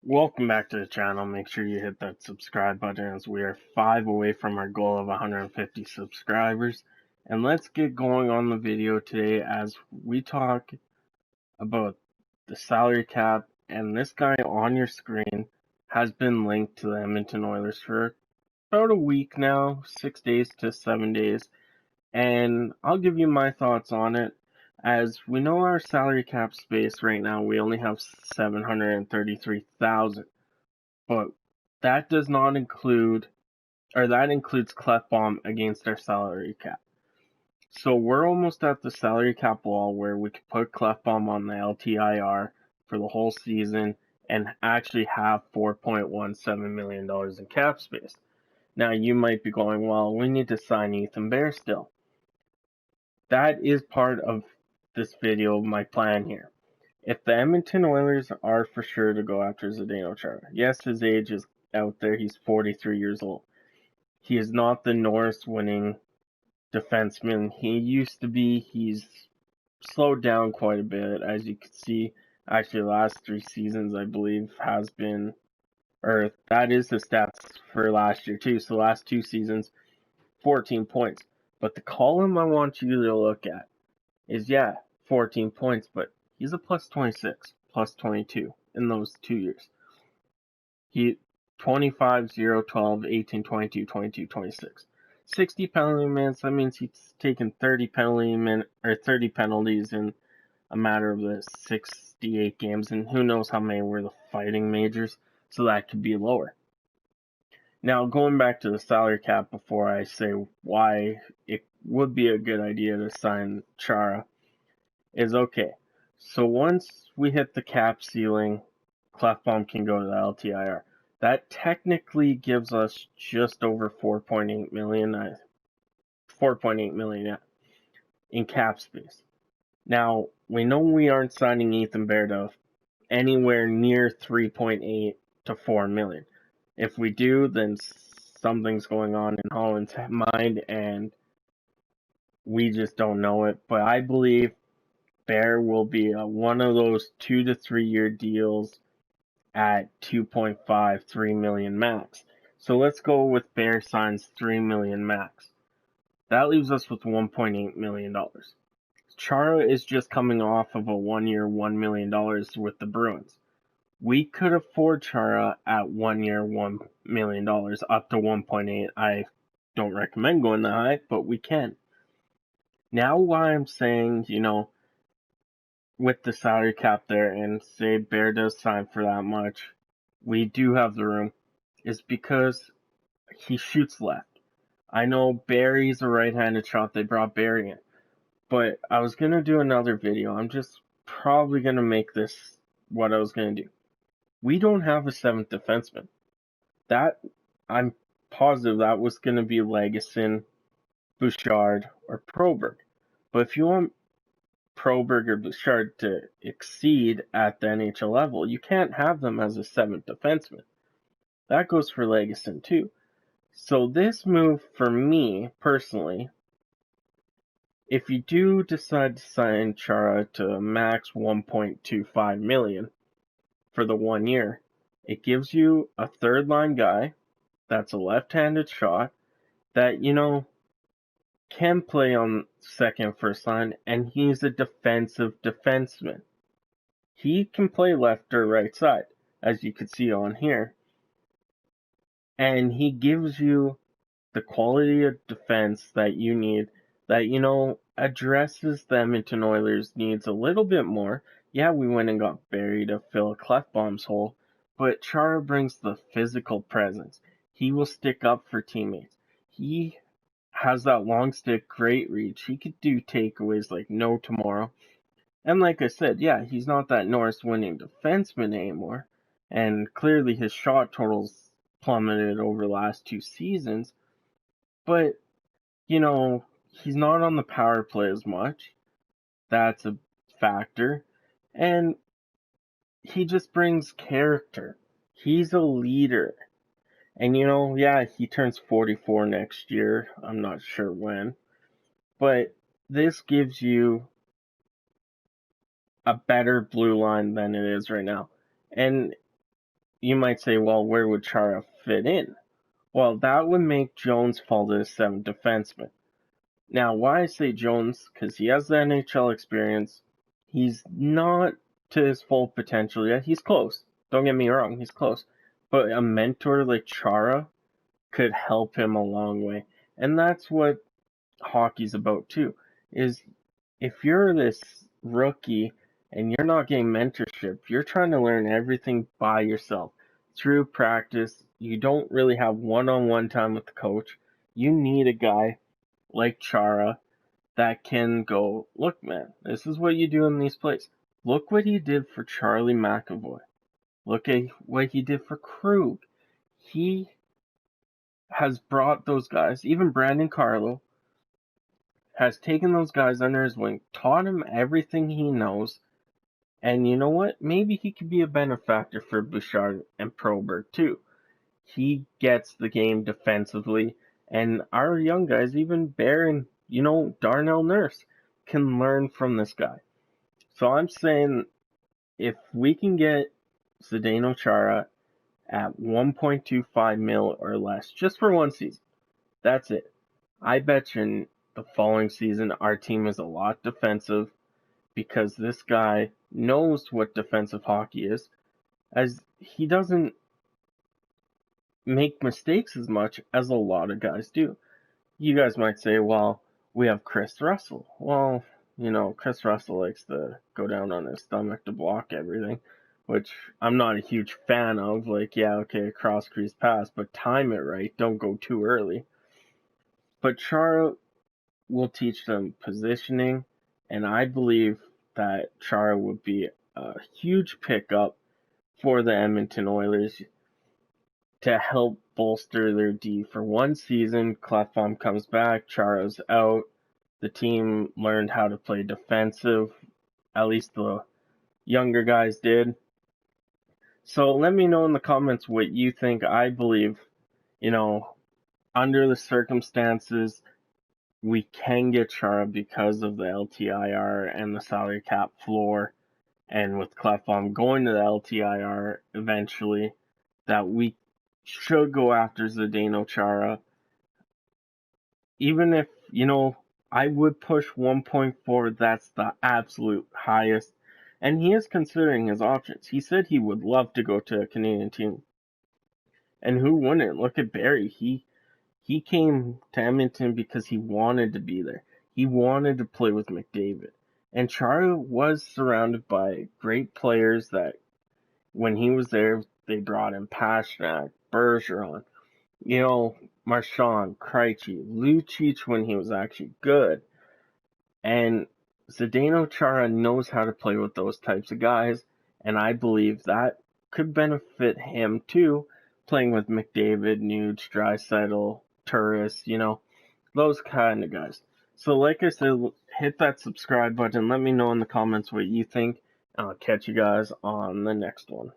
Welcome back to the channel. Make sure you hit that subscribe button as we are 5 away from our goal of 150 subscribers. And let's get going on the video today as we talk about the salary cap. And this guy on your screen has been linked to the Edmonton Oilers for about a week now, 6 days to 7 days. And I'll give you my thoughts on it. As we know, our salary cap space right now, we only have 733,000. But that does not include, or that includes Clefbaum against our salary cap. So we're almost at the salary cap wall where we could put Clefbaum on the LTIR for the whole season and actually have $4.17 million in cap space. Now you might be going, well, we need to sign Ethan Bear still. That is part of this video, my plan here. If the Edmonton Oilers are for sure to go after Zdeno Chara, yes, his age is out there. He's 43 years old. He is not the Norris winning defenseman he used to be. He's slowed down quite a bit, as you can see. Actually, the last 3 seasons, I believe, has been, or that is the stats for last year too. So the last 2 seasons, 14 points. But the column I want you to look at is, 14 points, but he's a plus 26, plus 22 in those 2 years. He 25, 0, 12, 18, 22, 22, 26. 60 penalty minutes, that means he's taken 30 penalties in a matter of the 68 games, and who knows how many were the fighting majors, so that could be lower. Now, going back to the salary cap before I say why it would be a good idea to sign Chara, is okay. So once we hit the cap ceiling, Clefbaum can go to the LTIR. That technically gives us just over 4.8 million, in cap space. Now, we know we aren't signing Ethan Bear to anywhere near 3.8 to 4 million. If we do, then something's going on in Holland's mind and we just don't know it. But I believe Bear will be one of those 2 to 3 year deals at 2.5, 3 million max. So let's go with Bear signs 3 million max. That leaves us with $1.8 million. Chara is just coming off of a 1 year, $1 million with the Bruins. We could afford Chara at 1 year, $1 million, up to 1.8. I don't recommend going that high, but we can. Now, why I'm saying, with the salary cap there, and say Bear does sign for that much, we do have the room, is because he shoots left. I know Barry's a right-handed shot. They brought Barry in. But I was going to do another video. I'm just probably going to make this what I was going to do. We don't have a 7th defenseman. That, I'm positive that was going to be Legason, Bouchard, or Proberg. But if you want Proberg or Bouchard to exceed at the NHL level, you can't have them as a 7th defenseman. That goes for Legason too. So this move for me, personally, if you do decide to sign Chara to a max 1.25 million for the 1 year, it gives you a third line guy that's a left-handed shot that, can play on second, first line, and he's a defensive defenseman. He can play left or right side, as you can see on here. And he gives you the quality of defense that you need, that, addresses the Edmonton Oilers' needs a little bit more. Yeah, we went and got Barry to fill Clefbaum's hole, but Chara brings the physical presence. He will stick up for teammates. He has that long stick, great reach. He could do takeaways like no tomorrow. And like I said, he's not that Norris winning defenseman anymore. And clearly his shot totals plummeted over the last 2 seasons. But, he's not on the power play as much. That's a factor. And he just brings character. He's a leader. And he turns 44 next year. I'm not sure when. But this gives you a better blue line than it is right now. And you might say, well, where would Chara fit in? Well, that would make Jones fall to the 7th defenseman. Now, why I say Jones? Because he has the NHL experience. He's not to his full potential yet. He's close. Don't get me wrong, he's close. But a mentor like Chara could help him a long way. And that's what hockey's about too. Is if you're this rookie and you're not getting mentorship, you're trying to learn everything by yourself through practice. You don't really have one-on-one time with the coach. You need a guy like Chara that can go, look, man, this is what you do in these plays. Look what he did for Charlie McAvoy. Look at what he did for Krug. He has brought those guys, even Brandon Carlo, has taken those guys under his wing, taught him everything he knows, and you know what? Maybe he could be a benefactor for Bouchard and Proberg too. He gets the game defensively, and our young guys, even Bear and, Darnell Nurse, can learn from this guy. So I'm saying if we can get Zdeno Chara at 1.25 mil or less, just for one season, that's it. I bet you in the following season our team is a lot defensive because this guy knows what defensive hockey is, as he doesn't make mistakes as much as a lot of guys do. You guys might say, well, we have Chris Russell. Well, Chris Russell likes to go down on his stomach to block everything, which I'm not a huge fan of. Like, yeah, okay, cross crease pass, but time it right. Don't go too early. But Chara will teach them positioning, and I believe that Chara would be a huge pickup for the Edmonton Oilers to help bolster their D. For one season, Klefbom comes back, Chara's out. The team learned how to play defensive. At least the younger guys did. So let me know in the comments what you think. I believe, under the circumstances, we can get Chara because of the LTIR and the salary cap floor. And with Klefbom going to the LTIR eventually, that we should go after Zdeno Chara. Even if, I would push 1.4, that's the absolute highest. And he is considering his options. He said he would love to go to a Canadian team. And who wouldn't? Look at Barry. He came to Edmonton because he wanted to be there. He wanted to play with McDavid. And Chara was surrounded by great players that when he was there, they brought in Pastrnak, Bergeron, Marchand, Krejci, Lucic when he was actually good. And Zdeno Chara knows how to play with those types of guys, and I believe that could benefit him too, playing with McDavid, Nuge, Draisaitl, Turris, those kind of guys. So like I said, hit that subscribe button. Let me know in the comments what you think. I'll catch you guys on the next one.